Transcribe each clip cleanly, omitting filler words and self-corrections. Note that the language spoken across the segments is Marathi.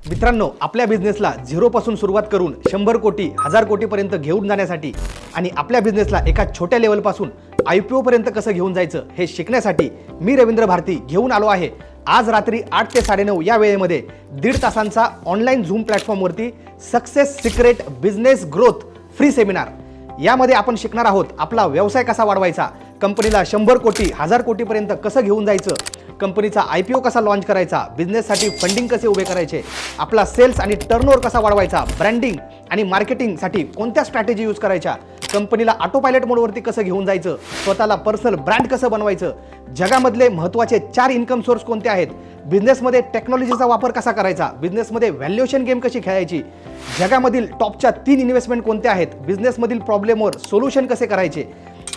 मित्रांनो, आपल्या बिझनेसला झिरोपासून सुरुवात करून 100 कोटी 1000 कोटीपर्यंत घेऊन जाण्यासाठी आणि आपल्या बिझनेसला एका छोट्या लेवलपासून IPO पर्यंत कसं घेऊन जायचं हे शिकण्यासाठी मी रवींद्र भारती घेऊन आलो आहे आज रात्री 8 ते 9:30 या वेळेमध्ये 1.5 तासांचा ऑनलाईन झूम प्लॅटफॉर्मवरती success secret business growth free seminar. यामध्ये आपण शिकणार आहोत आपला व्यवसाय कसा वाढवायचा, कंपनीला 100 कोटी 1000 कोटीपर्यंत कसं घेऊन जायचं, कंपनीचा IPO कसा लॉन्च करायचा, बिझनेससाठी फंडिंग कसे उभे करायचे, आपला सेल्स आणि टर्नओव्हर कसा वाढवायचा, ब्रँडिंग आणि मार्केटिंगसाठी कोणत्या स्ट्रॅटेजी यूज करायच्या, कंपनीला ऑटो पायलट मोडवरती कसं घेऊन जायचं, स्वतःला पर्सनल ब्रँड कसं बनवायचं, जगामधले महत्त्वाचे 4 इन्कम सोर्स कोणते आहेत, बिझनेसमध्ये टेक्नॉलॉजीचा वापर कसा करायचा, बिझनेसमध्ये व्हॅल्युएशन गेम कशी खेळायची, जगामधील टॉपच्या 3 इन्व्हेस्टमेंट कोणत्या आहेत, बिझनेसमधील प्रॉब्लेमवर सोल्युशन कसे करायचे,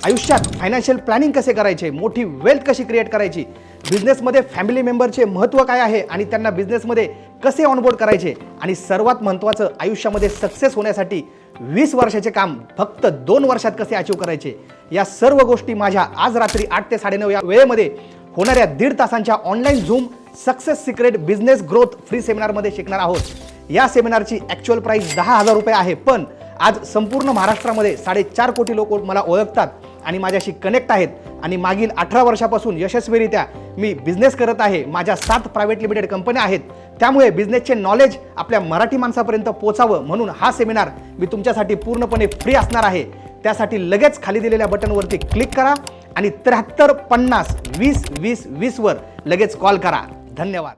आयुष्यात फायनान्शियल प्लॅनिंग कसे करायचे, मोठी वेल्थ कशी क्रिएट करायची, बिझनेसमध्ये फॅमिली मेंबरचे महत्त्व काय आहे आणि त्यांना बिझनेसमध्ये कसे ऑनबोर्ड करायचे, आणि सर्वात महत्त्वाचं आयुष्यामध्ये सक्सेस होण्यासाठी 20 वर्षाचे काम फक्त 2 वर्षात कसे अचीव करायचे, या सर्व गोष्टी माझ्या आज रात्री 8 ते 9:30 या वेळेमध्ये होणाऱ्या 1.5 तासांच्या online zoom success secret business growth free सेमिनारमध्ये शिकणार आहोत। या सेमिनारची ॲक्च्युअल प्राइस 10,000 रुपये आहे, पण आज संपूर्ण महाराष्ट्रामध्ये 4.5 कोटी लोक मला ओळखतात आणि माझ्याशी कनेक्ट आहेत आणि मागील 18 वर्षापासून यशस्वीरित्या मी बिझनेस करत आहे। माझ्या 7 प्रायव्हेट लिमिटेड कंपन्या आहेत, त्यामुळे बिझनेसचे नॉलेज आपल्या मराठी माणसापर्यंत पोहोचावं म्हणून हा सेमिनार मी तुमच्यासाठी पूर्णपणे फ्री असणार आहे। त्यासाठी लगेच खाली दिलेल्या बटनवरती क्लिक करा आणि 73 50 20 20 20 वर लगेच कॉल करा। धन्यवाद।